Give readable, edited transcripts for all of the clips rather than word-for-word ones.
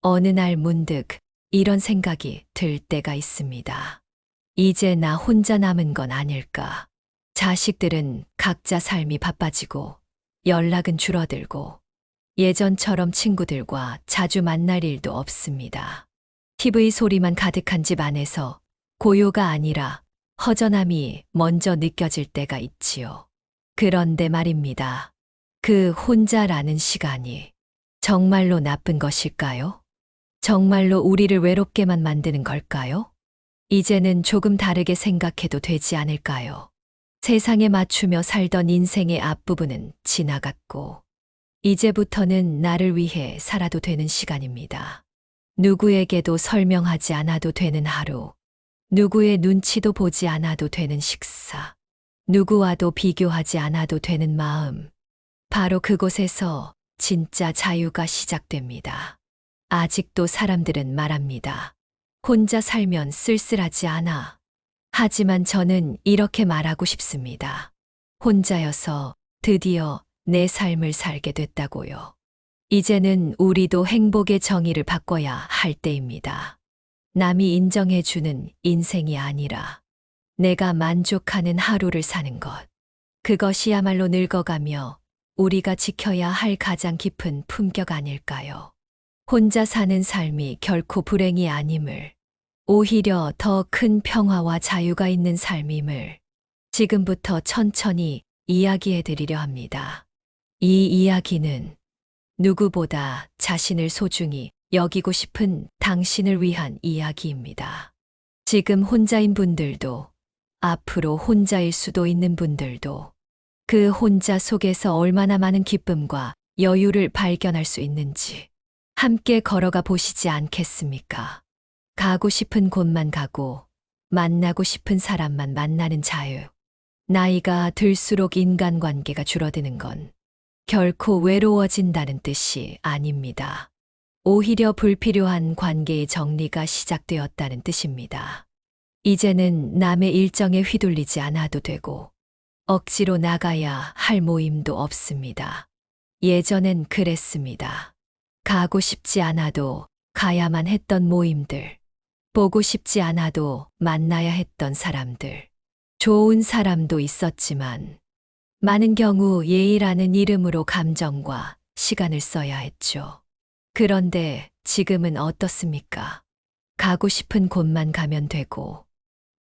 어느 날 문득 이런 생각이 들 때가 있습니다. 이제 나 혼자 남은 건 아닐까. 자식들은 각자 삶이 바빠지고 연락은 줄어들고 예전처럼 친구들과 자주 만날 일도 없습니다. TV 소리만 가득한 집 안에서 고요가 아니라 허전함이 먼저 느껴질 때가 있지요. 그런데 말입니다. 그 혼자라는 시간이 정말로 나쁜 것일까요? 정말로 우리를 외롭게만 만드는 걸까요? 이제는 조금 다르게 생각해도 되지 않을까요? 세상에 맞추며 살던 인생의 앞부분은 지나갔고, 이제부터는 나를 위해 살아도 되는 시간입니다. 누구에게도 설명하지 않아도 되는 하루, 누구의 눈치도 보지 않아도 되는 식사, 누구와도 비교하지 않아도 되는 마음. 바로 그곳에서 진짜 자유가 시작됩니다. 아직도 사람들은 말합니다. 혼자 살면 쓸쓸하지 않아. 하지만 저는 이렇게 말하고 싶습니다. 혼자여서 드디어 내 삶을 살게 됐다고요. 이제는 우리도 행복의 정의를 바꿔야 할 때입니다. 남이 인정해주는 인생이 아니라 내가 만족하는 하루를 사는 것. 그것이야말로 늙어가며 우리가 지켜야 할 가장 깊은 품격 아닐까요? 혼자 사는 삶이 결코 불행이 아님을, 오히려 더 큰 평화와 자유가 있는 삶임을 지금부터 천천히 이야기해 드리려 합니다. 이 이야기는 누구보다 자신을 소중히 여기고 싶은 당신을 위한 이야기입니다. 지금 혼자인 분들도, 앞으로 혼자일 수도 있는 분들도 그 혼자 속에서 얼마나 많은 기쁨과 여유를 발견할 수 있는지 함께 걸어가 보시지 않겠습니까? 가고 싶은 곳만 가고 만나고 싶은 사람만 만나는 자유. 나이가 들수록 인간관계가 줄어드는 건 결코 외로워진다는 뜻이 아닙니다. 오히려 불필요한 관계의 정리가 시작되었다는 뜻입니다. 이제는 남의 일정에 휘둘리지 않아도 되고 억지로 나가야 할 모임도 없습니다. 예전엔 그랬습니다. 가고 싶지 않아도 가야만 했던 모임들, 보고 싶지 않아도 만나야 했던 사람들, 좋은 사람도 있었지만 많은 경우 예의라는 이름으로 감정과 시간을 써야 했죠. 그런데 지금은 어떻습니까? 가고 싶은 곳만 가면 되고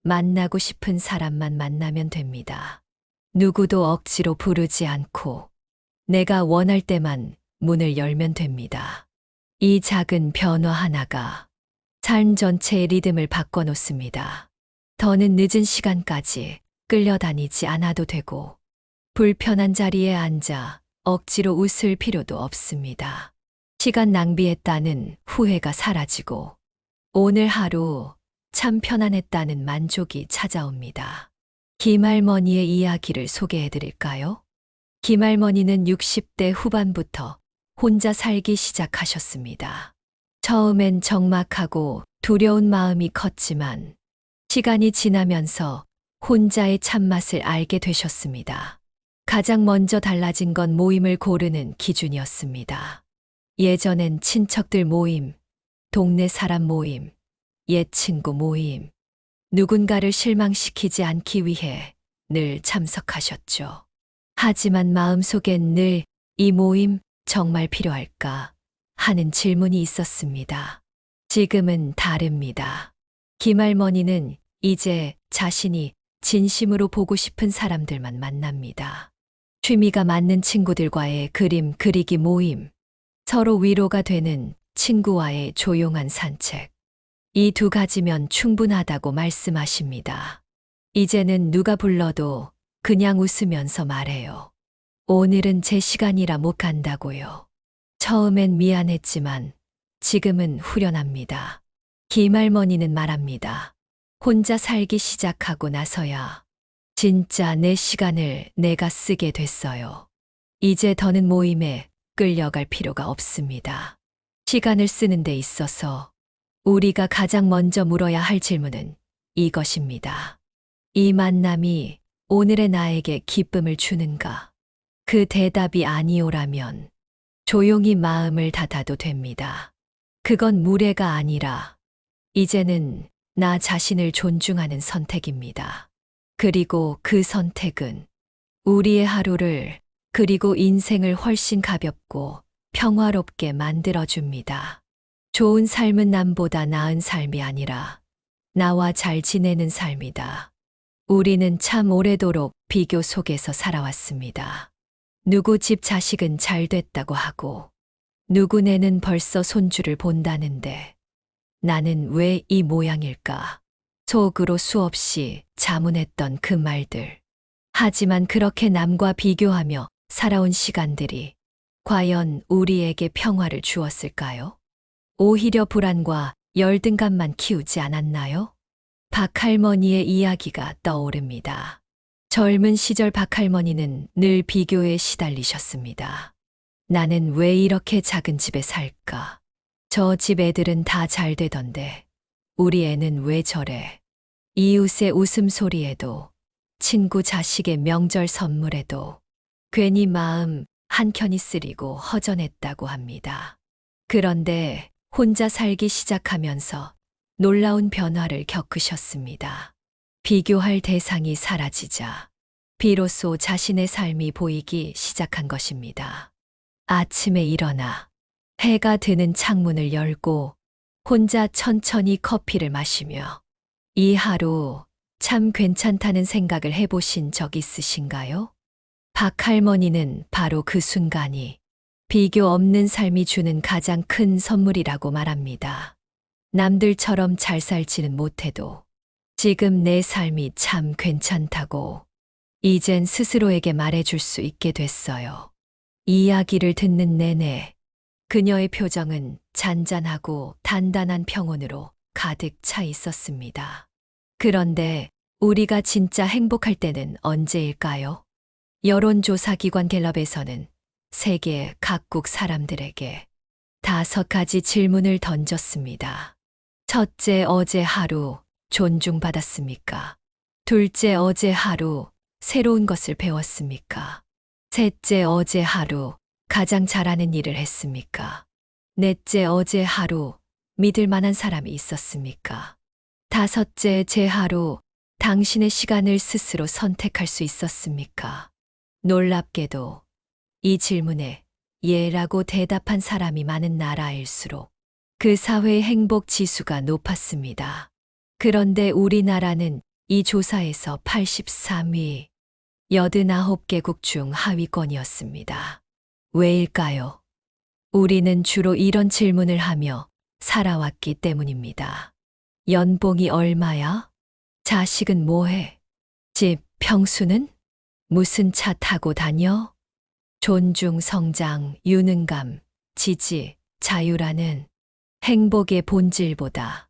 만나고 싶은 사람만 만나면 됩니다. 누구도 억지로 부르지 않고 내가 원할 때만 문을 열면 됩니다. 이 작은 변화 하나가 삶 전체의 리듬을 바꿔놓습니다. 더는 늦은 시간까지 끌려다니지 않아도 되고 불편한 자리에 앉아 억지로 웃을 필요도 없습니다. 시간 낭비했다는 후회가 사라지고 오늘 하루 참 편안했다는 만족이 찾아옵니다. 김할머니의 이야기를 소개해 드릴까요? 김할머니는 60대 후반부터 혼자 살기 시작하셨습니다. 처음엔 적막하고 두려운 마음이 컸지만 시간이 지나면서 혼자의 참맛을 알게 되셨습니다. 가장 먼저 달라진 건 모임을 고르는 기준이었습니다. 예전엔 친척들 모임, 동네 사람 모임, 옛 친구 모임, 누군가를 실망시키지 않기 위해 늘 참석하셨죠. 하지만 마음속엔 늘 이 모임 정말 필요할까 하는 질문이 있었습니다. 지금은 다릅니다. 김할머니는 이제 자신이 진심으로 보고 싶은 사람들만 만납니다. 취미가 맞는 친구들과의 그림 그리기 모임, 서로 위로가 되는 친구와의 조용한 산책. 이 두 가지면 충분하다고 말씀하십니다. 이제는 누가 불러도 그냥 웃으면서 말해요. 오늘은 제 시간이라 못 간다고요. 처음엔 미안했지만 지금은 후련합니다. 김할머니는 말합니다. 혼자 살기 시작하고 나서야 진짜 내 시간을 내가 쓰게 됐어요. 이제 더는 모임에 끌려갈 필요가 없습니다. 시간을 쓰는 데 있어서 우리가 가장 먼저 물어야 할 질문은 이것입니다. 이 만남이 오늘의 나에게 기쁨을 주는가? 그 대답이 아니오라면 조용히 마음을 닫아도 됩니다. 그건 무례가 아니라 이제는 나 자신을 존중하는 선택입니다. 그리고 그 선택은 우리의 하루를 그리고 인생을 훨씬 가볍고 평화롭게 만들어줍니다. 좋은 삶은 남보다 나은 삶이 아니라 나와 잘 지내는 삶이다. 우리는 참 오래도록 비교 속에서 살아왔습니다. 누구 집 자식은 잘 됐다고 하고, 누구네는 벌써 손주를 본다는데, 나는 왜 이 모양일까? 속으로 수없이 자문했던 그 말들. 하지만 그렇게 남과 비교하며 살아온 시간들이 과연 우리에게 평화를 주었을까요? 오히려 불안과 열등감만 키우지 않았나요? 박할머니의 이야기가 떠오릅니다. 젊은 시절 박할머니는 늘 비교에 시달리셨습니다. 나는 왜 이렇게 작은 집에 살까? 저 집 애들은 다 잘 되던데, 우리 애는 왜 저래? 이웃의 웃음소리에도, 친구 자식의 명절 선물에도, 괜히 마음 한켠이 쓰리고 허전했다고 합니다. 그런데 혼자 살기 시작하면서 놀라운 변화를 겪으셨습니다. 비교할 대상이 사라지자 비로소 자신의 삶이 보이기 시작한 것입니다. 아침에 일어나 해가 드는 창문을 열고 혼자 천천히 커피를 마시며 이 하루 참 괜찮다는 생각을 해보신 적 있으신가요? 박할머니는 바로 그 순간이 비교 없는 삶이 주는 가장 큰 선물이라고 말합니다. 남들처럼 잘 살지는 못해도 지금 내 삶이 참 괜찮다고 이젠 스스로에게 말해줄 수 있게 됐어요. 이야기를 듣는 내내 그녀의 표정은 잔잔하고 단단한 평온으로 가득 차 있었습니다. 그런데 우리가 진짜 행복할 때는 언제일까요? 여론조사기관 갤럽에서는 세계 각국 사람들에게 5가지 질문을 던졌습니다. 첫째, 어제 하루 존중받았습니까? 둘째, 어제 하루 새로운 것을 배웠습니까? 셋째, 어제 하루 가장 잘하는 일을 했습니까? 넷째, 어제 하루 믿을 만한 사람이 있었습니까? 다섯째, 제 하루 당신의 시간을 스스로 선택할 수 있었습니까? 놀랍게도 이 질문에 예라고 대답한 사람이 많은 나라일수록 그 사회의 행복 지수가 높았습니다. 그런데 우리나라는 이 조사에서 83위, 89개국 중 하위권이었습니다. 왜일까요? 우리는 주로 이런 질문을 하며 살아왔기 때문입니다. 연봉이 얼마야? 자식은 뭐해? 집, 평수는? 무슨 차 타고 다녀? 존중, 성장, 유능감, 지지, 자유라는 행복의 본질보다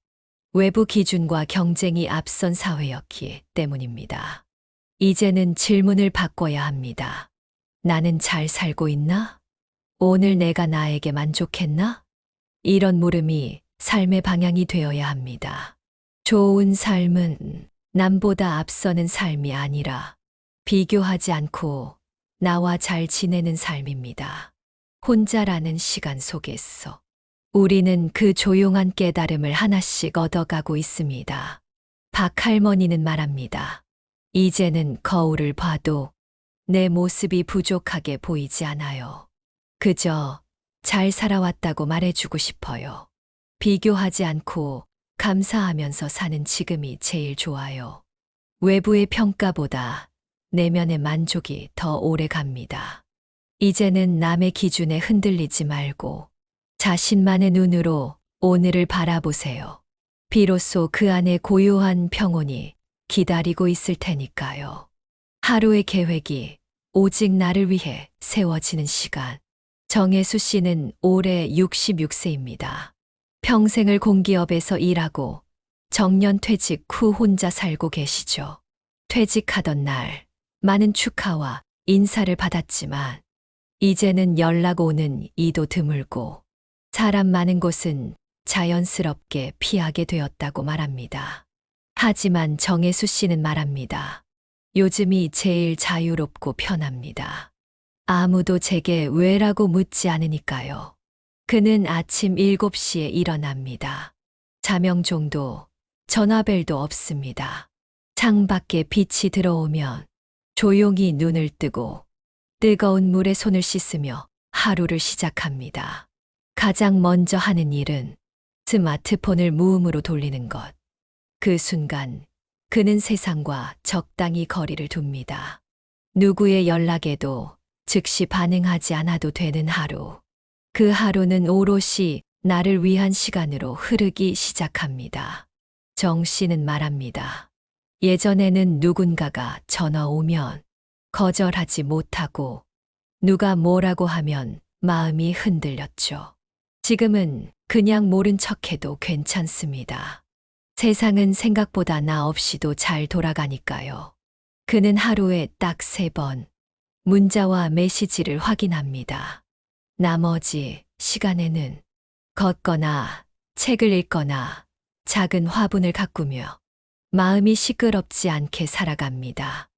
외부 기준과 경쟁이 앞선 사회였기 때문입니다. 이제는 질문을 바꿔야 합니다. 나는 잘 살고 있나? 오늘 내가 나에게 만족했나? 이런 물음이 삶의 방향이 되어야 합니다. 좋은 삶은 남보다 앞서는 삶이 아니라 비교하지 않고 나와 잘 지내는 삶입니다. 혼자라는 시간 속에서 우리는 그 조용한 깨달음을 하나씩 얻어가고 있습니다. 박할머니는 말합니다. 이제는 거울을 봐도 내 모습이 부족하게 보이지 않아요. 그저 잘 살아왔다고 말해주고 싶어요. 비교하지 않고 감사하면서 사는 지금이 제일 좋아요. 외부의 평가보다 내면의 만족이 더 오래 갑니다. 이제는 남의 기준에 흔들리지 말고 자신만의 눈으로 오늘을 바라보세요. 비로소 그 안에 고요한 평온이 기다리고 있을 테니까요. 하루의 계획이 오직 나를 위해 세워지는 시간. 정혜수 씨는 올해 66세입니다. 평생을 공기업에서 일하고 정년 퇴직 후 혼자 살고 계시죠. 퇴직하던 날 많은 축하와 인사를 받았지만 이제는 연락 오는 이도 드물고 사람 많은 곳은 자연스럽게 피하게 되었다고 말합니다. 하지만 정혜수 씨는 말합니다. 요즘이 제일 자유롭고 편합니다. 아무도 제게 왜라고 묻지 않으니까요. 그는 아침 7시에 일어납니다. 자명종도 전화벨도 없습니다. 창밖에 빛이 들어오면 조용히 눈을 뜨고 뜨거운 물에 손을 씻으며 하루를 시작합니다. 가장 먼저 하는 일은 스마트폰을 무음으로 돌리는 것. 그 순간 그는 세상과 적당히 거리를 둡니다. 누구의 연락에도 즉시 반응하지 않아도 되는 하루. 그 하루는 오롯이 나를 위한 시간으로 흐르기 시작합니다. 정 씨는 말합니다. 예전에는 누군가가 전화 오면 거절하지 못하고 누가 뭐라고 하면 마음이 흔들렸죠. 지금은 그냥 모른 척해도 괜찮습니다. 세상은 생각보다 나 없이도 잘 돌아가니까요. 그는 하루에 딱 3번 문자와 메시지를 확인합니다. 나머지 시간에는 걷거나 책을 읽거나 작은 화분을 가꾸며 마음이 시끄럽지 않게 살아갑니다.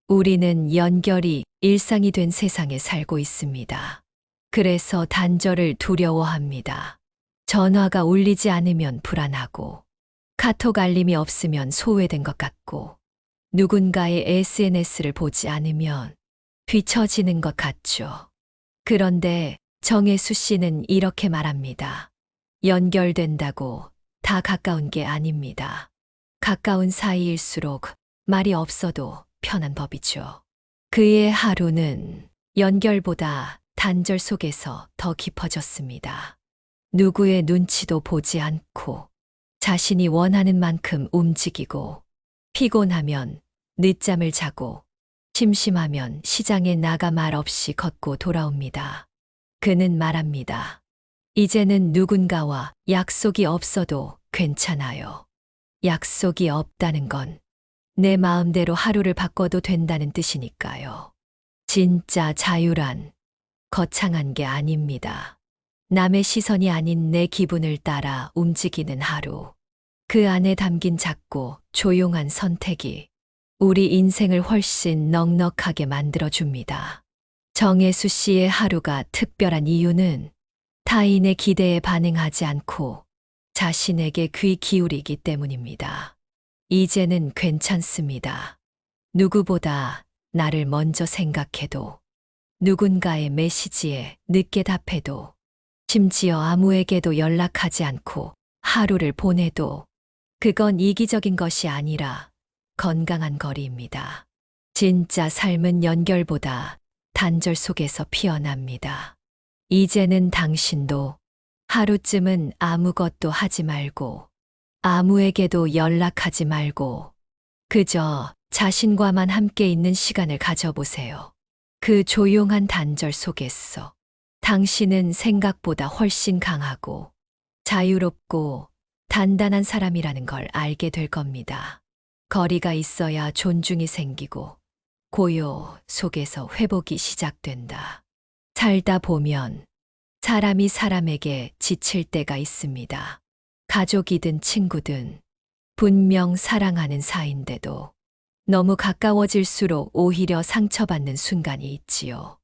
우리는 연결이 일상이 된 세상에 살고 있습니다. 그래서 단절을 두려워합니다. 전화가 울리지 않으면 불안하고, 카톡 알림이 없으면 소외된 것 같고, 누군가의 SNS를 보지 않으면 뒤처지는 것 같죠. 그런데 정혜수 씨는 이렇게 말합니다. 연결된다고 다 가까운 게 아닙니다. 가까운 사이일수록 말이 없어도 편한 법이죠. 그의 하루는 연결보다 단절 속에서 더 깊어졌습니다. 누구의 눈치도 보지 않고 자신이 원하는 만큼 움직이고 피곤하면 늦잠을 자고 심심하면 시장에 나가 말 없이 걷고 돌아옵니다. 그는 말합니다. 이제는 누군가와 약속이 없어도 괜찮아요. 약속이 없다는 건 내 마음대로 하루를 바꿔도 된다는 뜻이니까요. 진짜 자유란 거창한 게 아닙니다. 남의 시선이 아닌 내 기분을 따라 움직이는 하루. 그 안에 담긴 작고 조용한 선택이 우리 인생을 훨씬 넉넉하게 만들어줍니다. 정혜수 씨의 하루가 특별한 이유는 타인의 기대에 반응하지 않고 자신에게 귀 기울이기 때문입니다. 이제는 괜찮습니다. 누구보다 나를 먼저 생각해도, 누군가의 메시지에 늦게 답해도, 심지어 아무에게도 연락하지 않고 하루를 보내도 그건 이기적인 것이 아니라 건강한 거리입니다. 진짜 삶은 연결보다 단절 속에서 피어납니다. 이제는 당신도 하루쯤은 아무것도 하지 말고 아무에게도 연락하지 말고 그저 자신과만 함께 있는 시간을 가져보세요. 그 조용한 단절 속에서 당신은 생각보다 훨씬 강하고 자유롭고 단단한 사람이라는 걸 알게 될 겁니다. 거리가 있어야 존중이 생기고 고요 속에서 회복이 시작된다. 살다 보면 사람이 사람에게 지칠 때가 있습니다. 가족이든 친구든 분명 사랑하는 사이인데도 너무 가까워질수록 오히려 상처받는 순간이 있지요.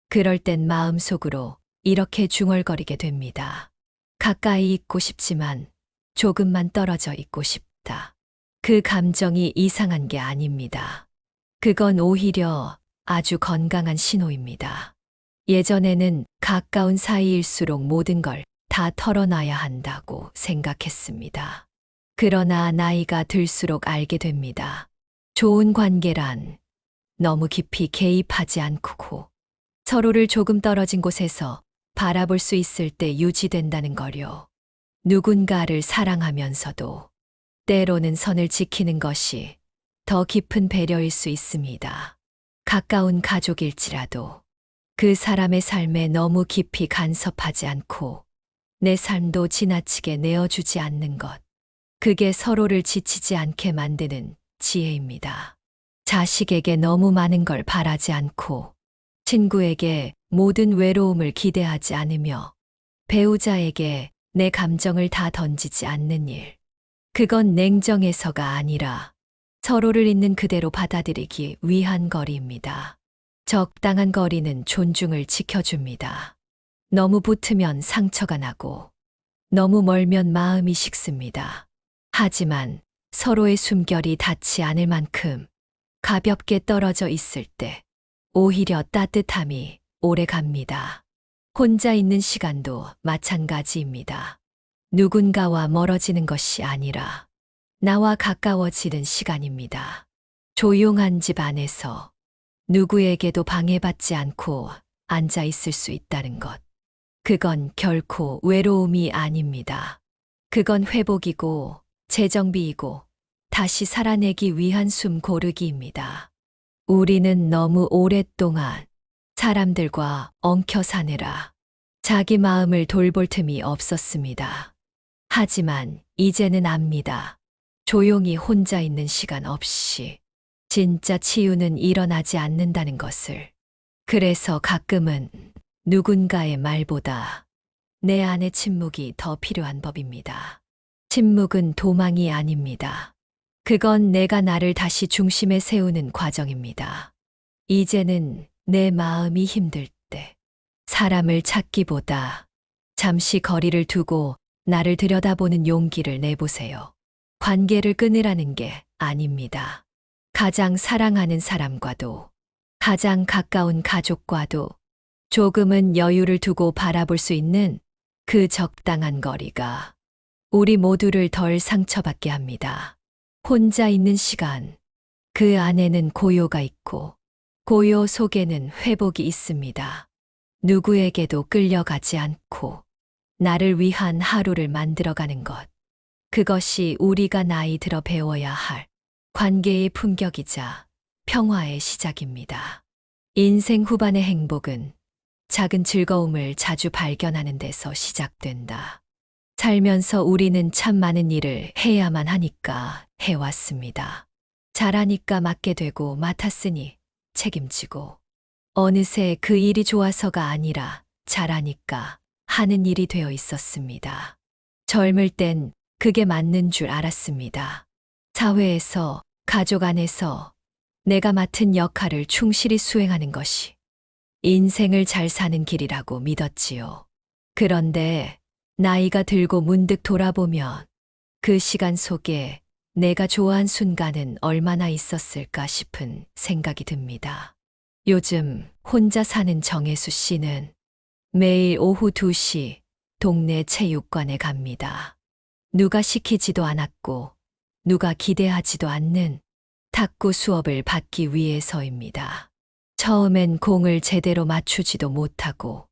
그럴 땐 마음속으로 이렇게 중얼거리게 됩니다. 가까이 있고 싶지만 조금만 떨어져 있고 싶다. 그 감정이 이상한 게 아닙니다. 그건 오히려 아주 건강한 신호입니다. 예전에는 가까운 사이일수록 모든 걸 다 털어놔야 한다고 생각했습니다. 그러나 나이가 들수록 알게 됩니다. 좋은 관계란 너무 깊이 개입하지 않고 서로를 조금 떨어진 곳에서 바라볼 수 있을 때 유지된다는 거요. 누군가를 사랑하면서도 때로는 선을 지키는 것이 더 깊은 배려일 수 있습니다. 가까운 가족일지라도 그 사람의 삶에 너무 깊이 간섭하지 않고 내 삶도 지나치게 내어주지 않는 것. 그게 서로를 지치지 않게 만드는 지혜입니다. 자식에게 너무 많은 걸 바라지 않고 친구에게 모든 외로움을 기대하지 않으며 배우자에게 내 감정을 다 던지지 않는 일. 그건 냉정해서가 아니라 서로를 있는 그대로 받아들이기 위한 거리입니다. 적당한 거리는 존중을 지켜줍니다. 너무 붙으면 상처가 나고 너무 멀면 마음이 식습니다. 하지만 서로의 숨결이 닿지 않을 만큼 가볍게 떨어져 있을 때 오히려 따뜻함이 오래 갑니다. 혼자 있는 시간도 마찬가지입니다. 누군가와 멀어지는 것이 아니라 나와 가까워지는 시간입니다. 조용한 집 안에서 누구에게도 방해받지 않고 앉아 있을 수 있다는 것. 그건 결코 외로움이 아닙니다. 그건 회복이고 재정비이고 다시 살아내기 위한 숨 고르기입니다. 우리는 너무 오랫동안 사람들과 엉켜 사느라 자기 마음을 돌볼 틈이 없었습니다. 하지만 이제는 압니다. 조용히 혼자 있는 시간 없이 진짜 치유는 일어나지 않는다는 것을. 그래서 가끔은 누군가의 말보다 내 안의 침묵이 더 필요한 법입니다. 침묵은 도망이 아닙니다. 그건 내가 나를 다시 중심에 세우는 과정입니다. 이제는 내 마음이 힘들 때 사람을 찾기보다 잠시 거리를 두고 나를 들여다보는 용기를 내보세요. 관계를 끊으라는 게 아닙니다. 가장 사랑하는 사람과도 가장 가까운 가족과도 조금은 여유를 두고 바라볼 수 있는 그 적당한 거리가 우리 모두를 덜 상처받게 합니다. 혼자 있는 시간, 그 안에는 고요가 있고 고요 속에는 회복이 있습니다. 누구에게도 끌려가지 않고 나를 위한 하루를 만들어가는 것. 그것이 우리가 나이 들어 배워야 할 관계의 품격이자 평화의 시작입니다. 인생 후반의 행복은 작은 즐거움을 자주 발견하는 데서 시작된다. 살면서 우리는 참 많은 일을 해야만 하니까 해왔습니다. 잘하니까 맡게 되고 맡았으니 책임지고 어느새 그 일이 좋아서가 아니라 잘하니까 하는 일이 되어 있었습니다. 젊을 땐 그게 맞는 줄 알았습니다. 사회에서, 가족 안에서 내가 맡은 역할을 충실히 수행하는 것이 인생을 잘 사는 길이라고 믿었지요. 그런데 나이가 들고 문득 돌아보면 그 시간 속에 내가 좋아한 순간은 얼마나 있었을까 싶은 생각이 듭니다. 요즘 혼자 사는 정혜수 씨는 매일 오후 2시 동네 체육관에 갑니다. 누가 시키지도 않았고 누가 기대하지도 않는 탁구 수업을 받기 위해서입니다. 처음엔 공을 제대로 맞추지도 못하고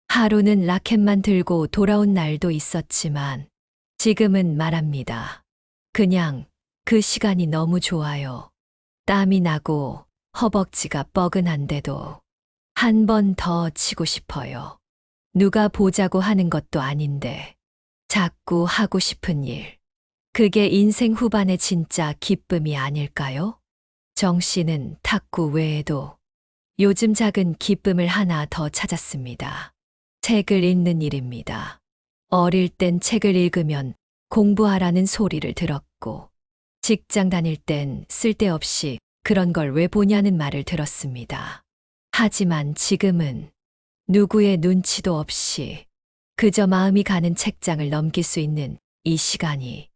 하루는 라켓만 들고 돌아온 날도 있었지만 지금은 말합니다. 그냥 그 시간이 너무 좋아요. 땀이 나고 허벅지가 뻐근한데도 한 번 더 치고 싶어요. 누가 보자고 하는 것도 아닌데 자꾸 하고 싶은 일. 그게 인생 후반의 진짜 기쁨이 아닐까요? 정 씨는 탁구 외에도 요즘 작은 기쁨을 하나 더 찾았습니다. 책을 읽는 일입니다. 어릴 땐 책을 읽으면 공부하라는 소리를 들었고, 직장 다닐 땐 쓸데없이 그런 걸 왜 보냐는 말을 들었습니다. 하지만 지금은 누구의 눈치도 없이 그저 마음이 가는 책장을 넘길 수 있는 이 시간이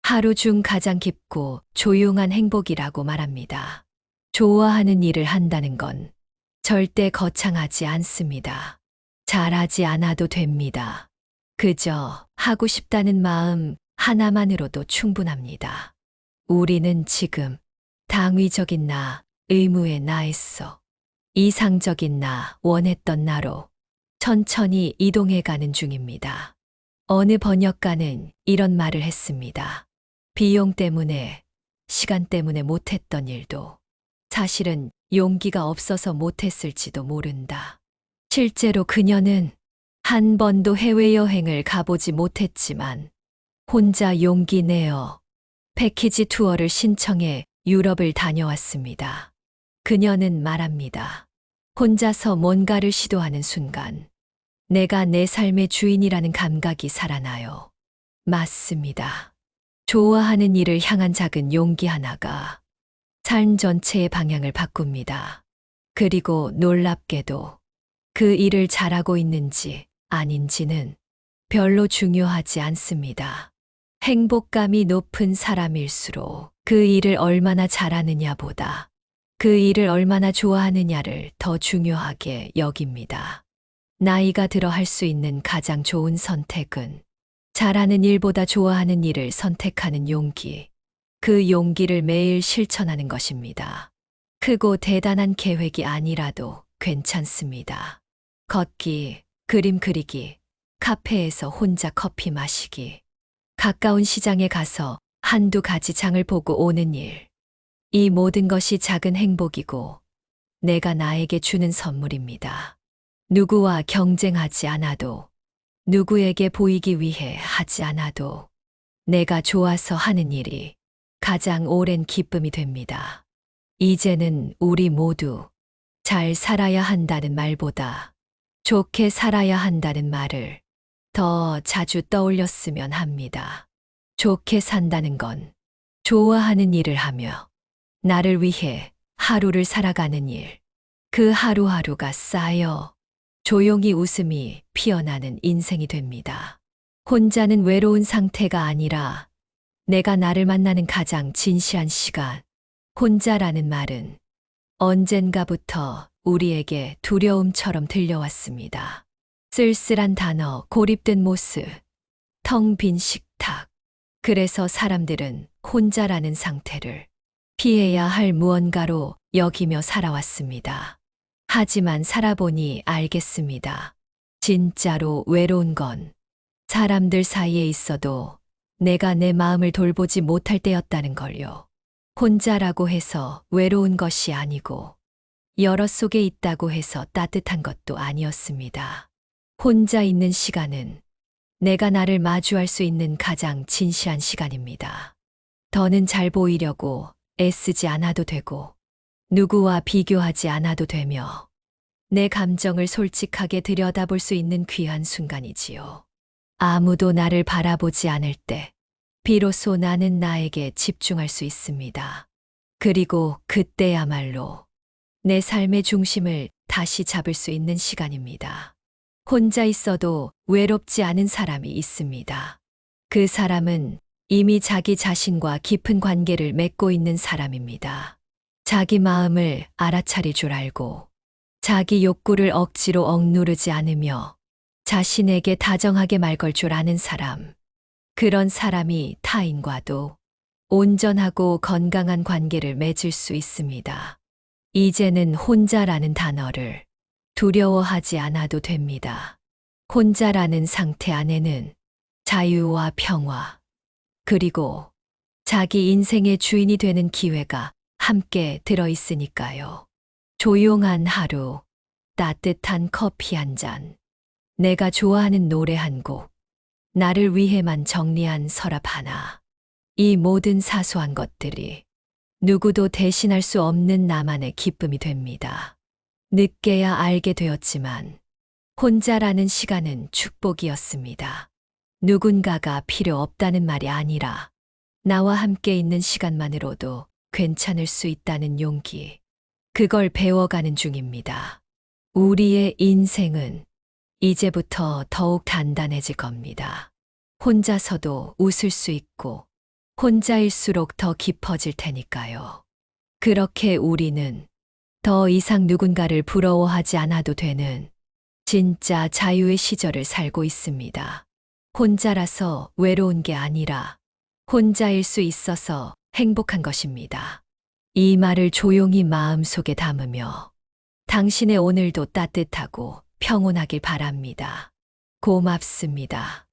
하루 중 가장 깊고 조용한 행복이라고 말합니다. 좋아하는 일을 한다는 건 절대 거창하지 않습니다. 잘하지 않아도 됩니다. 그저 하고 싶다는 마음 하나만으로도 충분합니다. 우리는 지금 당위적인 나, 의무의 나에서 이상적인 나, 원했던 나로 천천히 이동해가는 중입니다. 어느 번역가는 이런 말을 했습니다. 비용 때문에, 시간 때문에 못했던 일도 사실은 용기가 없어서 못했을지도 모른다. 실제로 그녀는 한 번도 해외여행을 가보지 못했지만 혼자 용기 내어 패키지 투어를 신청해 유럽을 다녀왔습니다. 그녀는 말합니다. 혼자서 뭔가를 시도하는 순간 내가 내 삶의 주인이라는 감각이 살아나요. 맞습니다. 좋아하는 일을 향한 작은 용기 하나가 삶 전체의 방향을 바꿉니다. 그리고 놀랍게도 그 일을 잘하고 있는지 아닌지는 별로 중요하지 않습니다. 행복감이 높은 사람일수록 그 일을 얼마나 잘하느냐보다 그 일을 얼마나 좋아하느냐를 더 중요하게 여깁니다. 나이가 들어 할 수 있는 가장 좋은 선택은 잘하는 일보다 좋아하는 일을 선택하는 용기, 그 용기를 매일 실천하는 것입니다. 크고 대단한 계획이 아니라도 괜찮습니다. 걷기, 그림 그리기, 카페에서 혼자 커피 마시기, 가까운 시장에 가서 한두 가지 장을 보고 오는 일. 이 모든 것이 작은 행복이고 내가 나에게 주는 선물입니다. 누구와 경쟁하지 않아도, 누구에게 보이기 위해 하지 않아도 내가 좋아서 하는 일이 가장 오랜 기쁨이 됩니다. 이제는 우리 모두 잘 살아야 한다는 말보다 좋게 살아야 한다는 말을 더 자주 떠올렸으면 합니다. 좋게 산다는 건 좋아하는 일을 하며 나를 위해 하루를 살아가는 일, 그 하루하루가 쌓여 조용히 웃음이 피어나는 인생이 됩니다. 혼자는 외로운 상태가 아니라 내가 나를 만나는 가장 진시한 시간. 혼자라는 말은 언젠가부터 우리에게 두려움처럼 들려왔습니다. 쓸쓸한 단어, 고립된 모습, 텅 빈 식탁. 그래서 사람들은 혼자라는 상태를 피해야 할 무언가로 여기며 살아왔습니다. 하지만 살아보니 알겠습니다. 진짜로 외로운 건 사람들 사이에 있어도 내가 내 마음을 돌보지 못할 때였다는 걸요. 혼자라고 해서 외로운 것이 아니고 여러 속에 있다고 해서 따뜻한 것도 아니었습니다. 혼자 있는 시간은 내가 나를 마주할 수 있는 가장 진시한 시간입니다. 더는 잘 보이려고 애쓰지 않아도 되고 누구와 비교하지 않아도 되며 내 감정을 솔직하게 들여다볼 수 있는 귀한 순간이지요. 아무도 나를 바라보지 않을 때 비로소 나는 나에게 집중할 수 있습니다. 그리고 그때야말로 내 삶의 중심을 다시 잡을 수 있는 시간입니다. 혼자 있어도 외롭지 않은 사람이 있습니다. 그 사람은 이미 자기 자신과 깊은 관계를 맺고 있는 사람입니다. 자기 마음을 알아차릴 줄 알고 자기 욕구를 억지로 억누르지 않으며 자신에게 다정하게 말 걸 줄 아는 사람. 그런 사람이 타인과도 온전하고 건강한 관계를 맺을 수 있습니다. 이제는 혼자라는 단어를 두려워하지 않아도 됩니다. 혼자라는 상태 안에는 자유와 평화, 그리고 자기 인생의 주인이 되는 기회가 함께 들어있으니까요. 조용한 하루, 따뜻한 커피 한 잔, 내가 좋아하는 노래 한 곡, 나를 위해만 정리한 서랍 하나. 이 모든 사소한 것들이 누구도 대신할 수 없는 나만의 기쁨이 됩니다. 늦게야 알게 되었지만 혼자라는 시간은 축복이었습니다. 누군가가 필요 없다는 말이 아니라 나와 함께 있는 시간만으로도 괜찮을 수 있다는 용기. 그걸 배워가는 중입니다. 우리의 인생은 이제부터 더욱 단단해질 겁니다. 혼자서도 웃을 수 있고 혼자일수록 더 깊어질 테니까요. 그렇게 우리는 더 이상 누군가를 부러워하지 않아도 되는 진짜 자유의 시절을 살고 있습니다. 혼자라서 외로운 게 아니라 혼자일 수 있어서 행복한 것입니다. 이 말을 조용히 마음속에 담으며 당신의 오늘도 따뜻하고 평온하길 바랍니다. 고맙습니다.